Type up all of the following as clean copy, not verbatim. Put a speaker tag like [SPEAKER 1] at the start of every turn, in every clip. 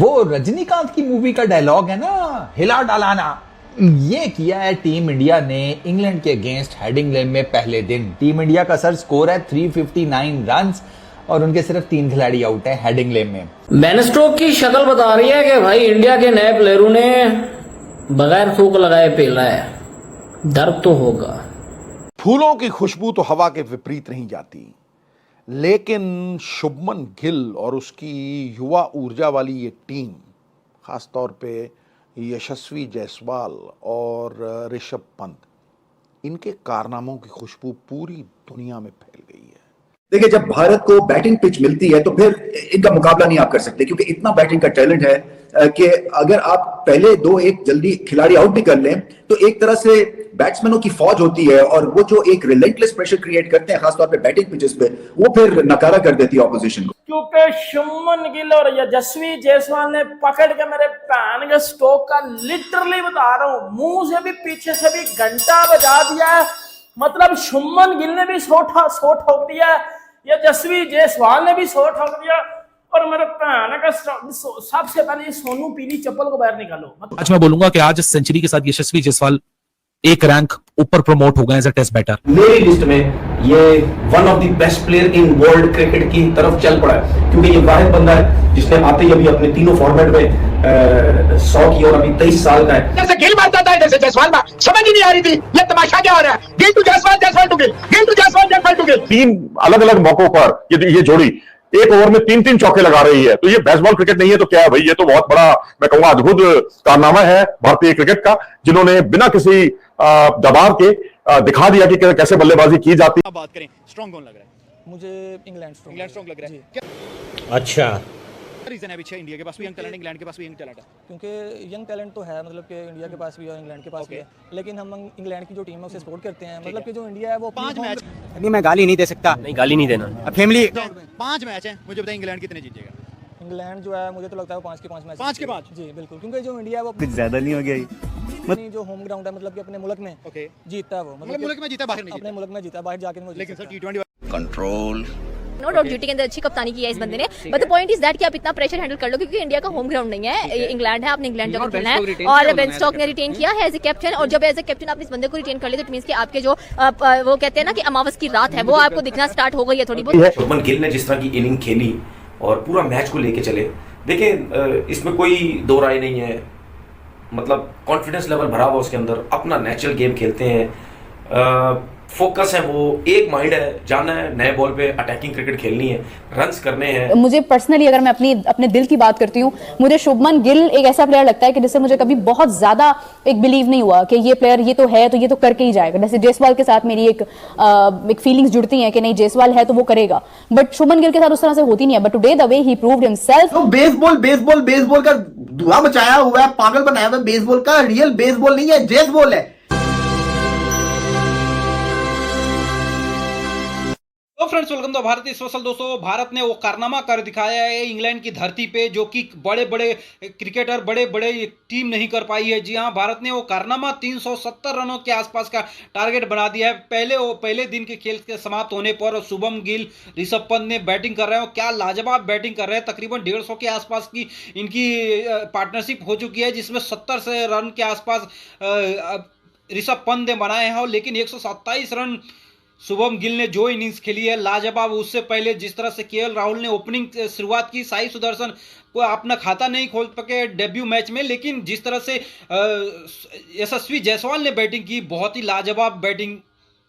[SPEAKER 1] वो रजनीकांत की मूवी का डायलॉग है ना, हिला डालाना। ये किया है टीम इंडिया ने इंग्लैंड के अगेंस्ट हेडिंग्ले में पहले दिन। टीम इंडिया का सर स्कोर है 359 रन्स और उनके सिर्फ 3 खिलाड़ी आउट है हेडिंग्ले में।
[SPEAKER 2] बेन स्टोक्स की शक्ल बता रही है कि भाई इंडिया के नए प्लेयरों ने बगैर थूक लगाए पेला है, दर्द तो होगा।
[SPEAKER 3] फूलों की खुशबू तो हवा के विपरीत नहीं जाती, लेकिन शुभमन गिल और उसकी युवा ऊर्जा वाली ये टीम, खासतौर पे यशस्वी जायसवाल और ऋषभ पंत, इनके कारनामों की खुशबू पूरी दुनिया में फैल गई है।
[SPEAKER 4] देखिए, जब भारत को बैटिंग पिच मिलती है तो फिर इनका मुकाबला नहीं आप कर सकते, क्योंकि इतना बैटिंग का टैलेंट है कि अगर आप पहले 2-1 जल्दी खिलाड़ी आउट भी कर लें तो एक तरह से बैट्समैनों की फौज होती है और वो जो एक रिलेंटलेस प्रेशर क्रिएट करते हैं खासतौर पे बैटिंग पिचेस पे, वो फिर नकारा कर देती है ऑपोजिशन को।
[SPEAKER 5] क्योंकि शुभमन गिल और यशस्वी जायसवाल ने पकड़ के मेरे पैन के स्टोक का लिटरली बता रहा हूं, मुंह से भी पीछे से भी घंटा बजा दिया है। मतलब शुभमन गिल ने भी सो ठोक दिया, यशस्वी जायसवाल ने भी सो ठोक दिया और मेरे पैन का सबसे पहले सोनू पीली चप्पल को बाहर निकालो।
[SPEAKER 6] आज मैं बोलूंगा कि आज सेंचुरी के साथ यशस्वी जायसवाल एक रैंक ऊपर प्रमोट हो गए एज अ टेस्ट बैटर।
[SPEAKER 7] मेरी लिस्ट में ये one of the best player in world cricket की तरफ चल पड़ा है, क्योंकि ये वाहिद बंदा है जिसने आते ही अभी अपने तीनों फॉर्मेट में 100 की और अभी 23 साल का है।
[SPEAKER 8] जैसे गिल मारता था जैसे जायसवाल मार, समझ ही नहीं आ रही थी ये तमाशा क्या हो रहा है। Gill to Jaiswal, Jaiswal to Gill, Gill to Jaiswal, Jaiswal to Gill.
[SPEAKER 9] 3 अलग अलग मौकों पर ये जोड़ी एक ओवर में 3-3 चौके लगा रही है, तो ये बेसबॉल क्रिकेट नहीं है तो क्या है भाई, ये तो बहुत बड़ा मैं कहूंगा अद्भुत कारनामा है भारतीय क्रिकेट का, जिन्होंने बिना किसी दबाव के दिखा दिया कि कैसे बल्लेबाजी की जाती है।
[SPEAKER 10] बात करें, स्ट्रॉन्ग कौन लग रहा है?
[SPEAKER 11] मुझे इंग्लैंड स्ट्रॉन्ग लग रहा है।
[SPEAKER 2] अच्छा,
[SPEAKER 10] रीजन है पीछे इंडिया के पास भी यंग टैलेंट, इंग्लैंड के पास भी यंग टैलेंट है?
[SPEAKER 11] क्योंकि यंग टैलेंट तो है, मतलब कि इंडिया के पास भी और इंग्लैंड के पास भी है, लेकिन हम इंग्लैंड की जो टीम है उसे सपोर्ट करते हैं। मतलब कि जो इंडिया है वो
[SPEAKER 10] 5 मैच,
[SPEAKER 12] नहीं मैं गाली नहीं दे सकता,
[SPEAKER 2] नहीं गाली नहीं देना,
[SPEAKER 12] अब फैमिली
[SPEAKER 10] 5 मैच है, मुझे बताइए इंग्लैंड कितने जीतेगा?
[SPEAKER 11] इंग्लैंड जो है मुझे तो लगता है वो 5 के 5 मैच,
[SPEAKER 10] 5 के 5
[SPEAKER 11] जी बिल्कुल, क्योंकि जो इंडिया है वो
[SPEAKER 12] कुछ ज्यादा नहीं हो गया
[SPEAKER 11] अपनी जो होम ग्राउंड है, मतलब कि अपने मुल्क में जीतता है वो, मतलब
[SPEAKER 10] मुल्क में जीता, बाहर नहीं
[SPEAKER 11] अपने मुल्क में जीता, बाहर जाके नहीं।
[SPEAKER 10] लेकिन sir T20
[SPEAKER 13] control no doubt duty के अंदर अच्छी कप्तानी की है इस बंदे ने, but the point is that कि आप इतना प्रेशर हैंडल कर लो, क्योंकि इंडिया का होम ग्राउंड नहीं है, इंग्लैंड है, आपने इंग्लैंड जाकर खेलना है और बेन स्टोक्स ने रिटेन किया है एज ए कैप्टन, और जब एज ए कैप्टन आप इस बंदे को रिटेन कर लेते तो इट मींस कि आपके जो वो कहते हैं ना कि अमावस की रात है वो आपको दिखना स्टार्ट हो गई है थोड़ी बहुत।
[SPEAKER 7] शुभमन गिल ने जिस तरह की इनिंग खेली और पूरा मैच को लेके चले, देखिए इसमें कोई दो राय नहीं है, मतलब कॉन्फिडेंस लेवल भरा हुआ उसके अंदर, अपना नेचुरल गेम खेलते हैं, फोकस है, वो एक माइंड है, जाना है नए बॉल पे अटैकिंग क्रिकेट खेलनी है, रन्स करने हैं।
[SPEAKER 13] मुझे पर्सनली अगर मैं अपने दिल की बात करती हूँ, मुझे शुभमन गिल एक ऐसा प्लेयर लगता है कि जिससे मुझे कभी बहुत ज्यादा एक बिलीव नहीं हुआ कि ये प्लेयर ये तो है तो ये तो करके ही जाएगा। जैसे जायसवाल के साथ मेरी एक फीलिंग्स जुड़ती हैं कि नहीं जायसवाल है तो वो करेगा, बट शुभमन गिल के साथ उस तरह से होती नहीं है। But today the way he proved himself.
[SPEAKER 8] Baseball का धुआं मचाया हुआ है, पागल बनाया हुआ है बेसबॉल का, रियल बेसबॉल नहीं है, जेसबॉल है।
[SPEAKER 10] तो फ्रेंड्स वेलकम टू भारतीय स्पेशल। दोस्तों, भारत ने वो कारनामा कर दिखाया है इंग्लैंड की धरती पे, जो कि बड़े बड़े क्रिकेटर, बड़े बड़े टीम नहीं कर पाई है। जी हां, भारत ने वो कारनामा 370 रनों के आसपास का टारगेट बना दिया है। पहले दिन के खेल के समाप्त होने पर शुभम गिल, ऋषभ पंत ने बैटिंग कर रहे हैं, क्या लाजवाब बैटिंग कर रहे हैं। तकरीबन 150 के आसपास की इनकी पार्टनरशिप हो चुकी है, जिसमें 70 से रन के आसपास ऋषभ पंत ने बनाए हैं, लेकिन 127 रन शुभम गिल ने जो इनिंग्स खेली है लाजवाब। उससे पहले जिस तरह से केएल राहुल ने ओपनिंग शुरुआत की, साई सुदर्शन को अपना खाता नहीं खोल सके डेब्यू मैच में, लेकिन जिस तरह से यशस्वी जायसवाल ने बैटिंग की, बहुत ही लाजवाब बैटिंग।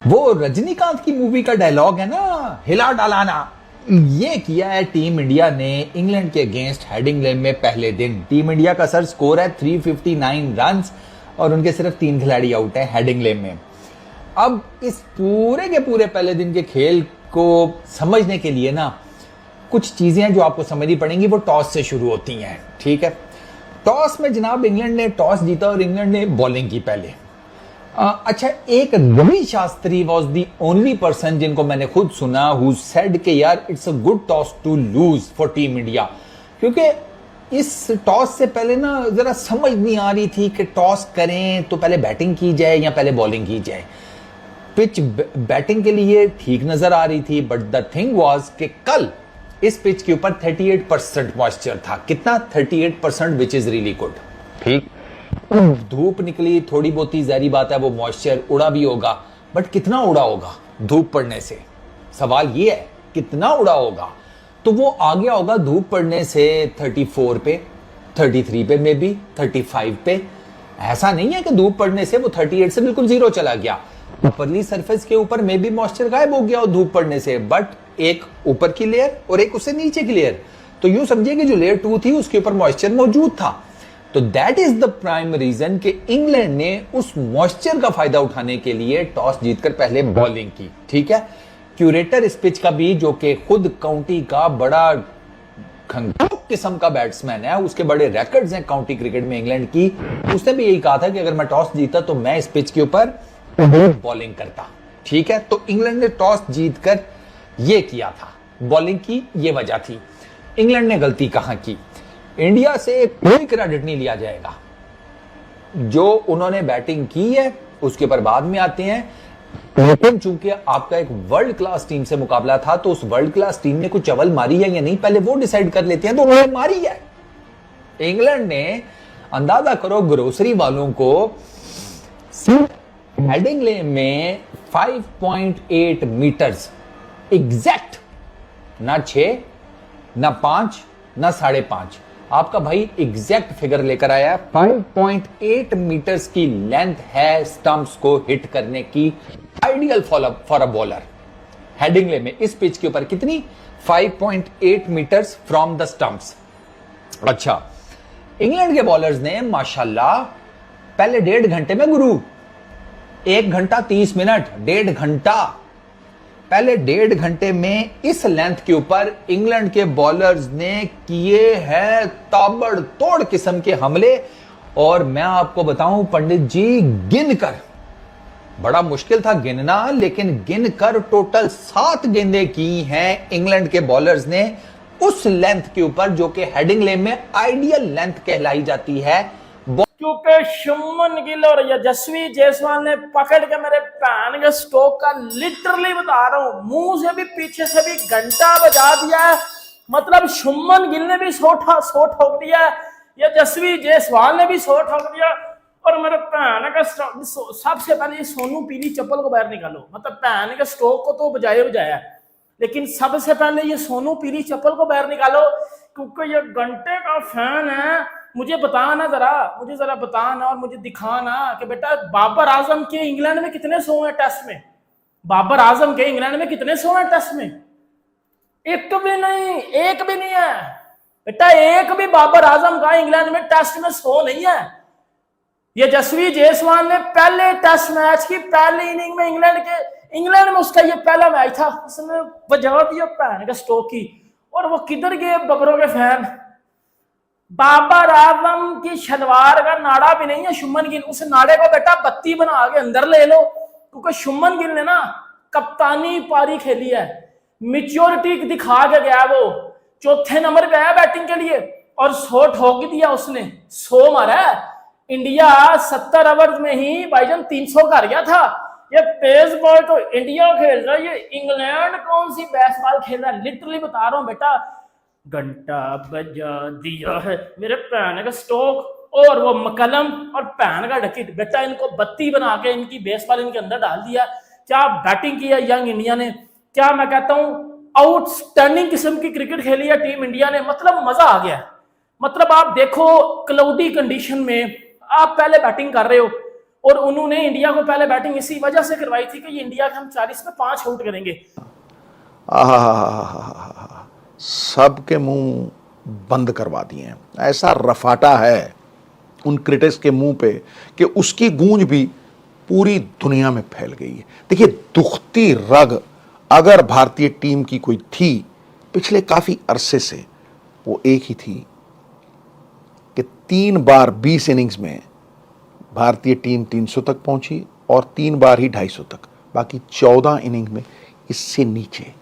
[SPEAKER 1] वो रजनीकांत की मूवी का डायलॉग है ना, हिला डालाना। ये किया है टीम इंडिया ने इंग्लैंड के अगेंस्ट हेडिंग्ले में पहले दिन। टीम इंडिया का सर स्कोर है 359 रन्स और उनके सिर्फ 3 खिलाड़ी आउट है हेडिंग्ले में। अब इस पूरे के पूरे पहले दिन के खेल को समझने के लिए ना कुछ चीजें हैं जो आपको समझनी पड़ेंगी। वो टॉस से शुरू होती हैं, ठीक है। टॉस में जनाब इंग्लैंड ने टॉस जीता और इंग्लैंड ने बॉलिंग की पहले। अच्छा, एक Ravi Shastri was the only person जिनको मैंने खुद सुना हु सेड कि यार it's a good toss to lose for team India, क्योंकि इस टॉस से पहले ना जरा समझ नहीं आ रही थी कि टॉस करें तो पहले बैटिंग की जाए या पहले बॉलिंग की जाए। पिच बैटिंग के लिए ठीक नजर आ रही थी, बट द थिंग वाज कि कल इस पिच के ऊपर 38% मॉइस्चर था। कितना? 38%, विच इज रियली गुड। ठीक, धूप निकली, थोड़ी बहुत ही जहरी बात है, वो मॉइस्चर उड़ा भी होगा, बट कितना उड़ा होगा धूप पड़ने से? सवाल ये है कितना उड़ा होगा। तो वो आ गया होगा धूप पड़ने से 34 पे, 33 पे, मे बी 35 पे। ऐसा नहीं है कि धूप पड़ने से वो 38 से बिल्कुल जीरो चला गया। ऊपरली सरफेस के ऊपर मे बी मॉइस्चर गायब हो गया हो धूप पड़ने से, बट एक ऊपर की लेयर और एक उससे नीचे की लेयर। तो यूं समझिए कि जो लेयर 2 थी उसके ऊपर मॉइस्चर मौजूद था। तो that is the prime reason कि इंग्लैंड ने उस मॉइस्चर का फायदा उठाने के लिए टॉस जीतकर पहले बॉलिंग की। ठीक है, क्यूरेटर इस पिच का भी, जो कि खुद काउंटी का बड़ा खंगाल किस्म का बैट्समैन है, उसके बड़े रिकॉर्ड्स हैं काउंटी क्रिकेट में इंग्लैंड की, उसने भी यही कहा था कि अगर मैं टॉस जीता तो मैं इस पिच के ऊपर बॉलिंग करता। ठीक है, तो इंग्लैंड ने टॉस जीतकर यह किया था, बॉलिंग की, यह वजह थी। इंग्लैंड ने गलती कहां की? इंडिया से कोई क्रेडिट नहीं लिया जाएगा। जो उन्होंने बैटिंग की है उसके ऊपर बाद में आते हैं, लेकिन चूंकि आपका एक वर्ल्ड क्लास टीम से मुकाबला था, तो उस वर्ल्ड क्लास टीम ने कुछ चवल मारी है या नहीं पहले वो डिसाइड कर लेते हैं। तो उन्होंने मारी है। इंग्लैंड ने, अंदाजा करो, ग्रोसरी वालों को हेडिंगले में 5.8 मीटर्स एग्जैक्ट, ना 6 ना 5 ना 5.5, आपका भाई एग्जैक्ट फिगर लेकर आया। 5.8 मीटर्स की लेंथ है स्टंप्स को हिट करने की, ideal for a bowler. Headingley में इस पिच के ऊपर कितनी? 5.8 मीटर्स फ्रॉम द स्टंप्स। अच्छा, इंग्लैंड के बॉलर्स ने माशाल्लाह पहले 1.5 घंटे में गुरु, 1 घंटा 30 मिनट, 1.5 घंटा, पहले 1.5 घंटे में इस लेंथ के ऊपर इंग्लैंड के बॉलर्स ने किए हैं ताबड़तोड़ किस्म के हमले। और मैं आपको बताऊं पंडित जी, गिनकर, बड़ा मुश्किल था गिनना, लेकिन गिनकर टोटल 7 गेंदें की हैं इंग्लैंड के बॉलर्स ने उस लेंथ के ऊपर, जो कि हेडिंगले में आइडियल लेंथ कहलाई जाती है।
[SPEAKER 5] क्योंकि शुभमन गिल और यशस्वी जायसवाल ने पकड़ के मेरे पैन के स्टोक का, लिटरली बता रहा हूं, मुंह से भी पीछे से भी घंटा बजा दिया है। मतलब शुभमन गिल ने भी 100 ठोक दिया, यशस्वी जायसवाल ने भी 100 ठोक दिया। और मेरे पैन का सबसे पहले ये सोनू पीली चप्पल को बाहर निकालो। मतलब पैन के स्टोक को तो बजाया, लेकिन सबसे पहले ये सोनू पीली चप्पल को बाहर निकालो, क्योंकि ये घंटे का फैन है। मुझे बताना मुझे जरा बताना और मुझे दिखाना कि बेटा बाबर आजम के इंग्लैंड में कितने 100 हैं टेस्ट में? बाबर आजम के इंग्लैंड में कितने 100 हैं टेस्ट में? एक भी नहीं है बेटा, एक भी बाबर आजम का इंग्लैंड में टेस्ट में 100 नहीं है। ये यशस्वी जायसवाल ने पहले टेस्ट मैच की पहली इनिंग में इंग्लैंड में उसका ये पहला मैच था, उसने बजा दिया पैन का स्टोक की। और वो किधर गए बबरों के फैन? बाबर आजम की शलवार का नाड़ा भी नहीं है शुभमन गिल, उस नाड़े को बेटा बत्ती बना के अंदर ले लो, क्योंकि शुभमन गिल ने ना कप्तानी पारी खेली है, मैच्योरिटी दिखा के गया। वो 4थे नंबर पे आया बैटिंग के लिए और 100 ठोक दिया उसने, 100 मारा। इंडिया 70 ओवर में ही भाईजान 300 कर गया था। ये पेस बॉल तो इंडिया खेल रहा है, ये इंग्लैंड कौन सी बेसबॉल खेल रहा है? लिटरली बता रहा हूं बेटा, घंटा बजा दिया है मेरे पैन का स्टोक और वो मकलम और पैन का डकिट। बेटा इनको बत्ती बना के इनकी बेसबॉल इनके अंदर डाल दिया। क्या बैटिंग की है यंग इंडिया ने, क्या मैं कहता हूं आउटस्टैंडिंग किस्म की क्रिकेट खेली है टीम इंडिया ने। मतलब मजा आ गया। मतलब आप देखो, क्लाउडी कंडीशन में आप पहले बैटिंग कर रहे हो, और उन्होंने इंडिया को पहले बैटिंग इसी वजह से करवाई थी कि ये इंडिया के हम 40 में 5 आउट करेंगे।
[SPEAKER 3] सबके मुंह बंद करवा दिए हैं। ऐसा रफाटा है उन क्रिटिक्स के मुंह पे कि उसकी गूंज भी पूरी दुनिया में फैल गई है। देखिए, दुखती रग अगर भारतीय टीम की कोई थी पिछले काफी अरसे से, वो एक ही थी कि 3 बार 20 इनिंग्स में भारतीय टीम 300 तक पहुंची और 3 बार ही 250 तक, बाकी 14 इनिंग में इससे नीचे।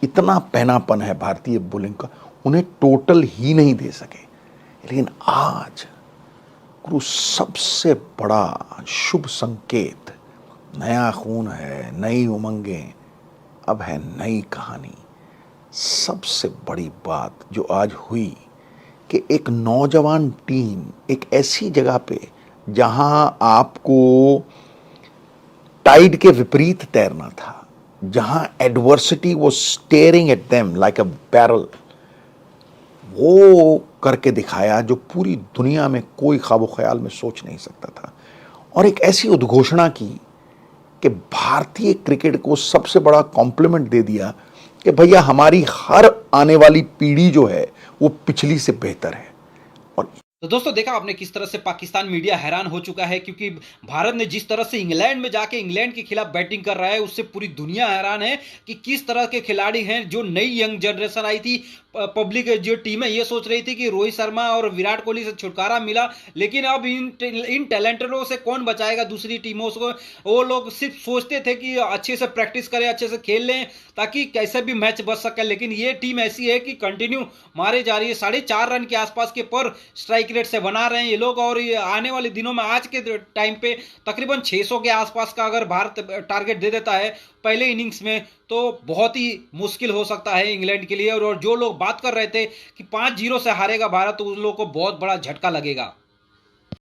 [SPEAKER 3] इतना पैनापन है भारतीय बॉलिंग का, उन्हें टोटल ही नहीं दे सके। लेकिन आज गुरु सबसे बड़ा शुभ संकेत, नया खून है, नई उमंगें, अब है नई कहानी। सबसे बड़ी बात जो आज हुई कि एक नौजवान टीम एक ऐसी जगह पे जहां आपको टाइड के विपरीत तैरना था, जहां एडवर्सिटी वो staring at them like a barrel, वो करके दिखाया जो पूरी दुनिया में कोई ख्वाबो ख्याल में सोच नहीं सकता था। और एक ऐसी उद्घोषणा की कि भारतीय क्रिकेट को सबसे बड़ा कॉम्प्लीमेंट दे दिया कि भैया हमारी हर आने वाली पीढ़ी जो है वो पिछली से बेहतर है। और
[SPEAKER 10] तो दोस्तों देखा आपने किस तरह से पाकिस्तान मीडिया हैरान हो चुका है, क्योंकि भारत ने जिस तरह से इंग्लैंड में जाके इंग्लैंड के खिलाफ बैटिंग कर रहा है उससे पूरी दुनिया हैरान है कि किस तरह के खिलाड़ी हैं। जो नई यंग जनरेशन आई थी, पब्लिक जो टीम है ये सोच रही थी कि रोहित शर्मा और विराट कोहली से छुटकारा मिला, लेकिन अब इन टैलेंटेडों से कौन बचाएगा दूसरी टीमों को। वो लोग सिर्फ सोचते थे कि अच्छे से प्रैक्टिस करें, अच्छे से खेल लें ताकि कैसे भी मैच बच सके, लेकिन ये टीम ऐसी है कि कंटिन्यू मारे जा रही है। 4.5 रन के आसपास के पर स्ट्राइक रेट से बना रहे हैं ये लोग, और ये आने वाले दिनों में आज के टाइम पे तकरीबन 600 के आसपास का अगर भारत टारगेट दे देता है पहले इनिंग्स में तो बहुत ही मुश्किल हो सकता है इंग्लैंड के लिए। और जो लोग बात कर रहे थे कि 5-0 से हारेगा भारत, तो उन लोगों को बहुत बड़ा झटका लगेगा।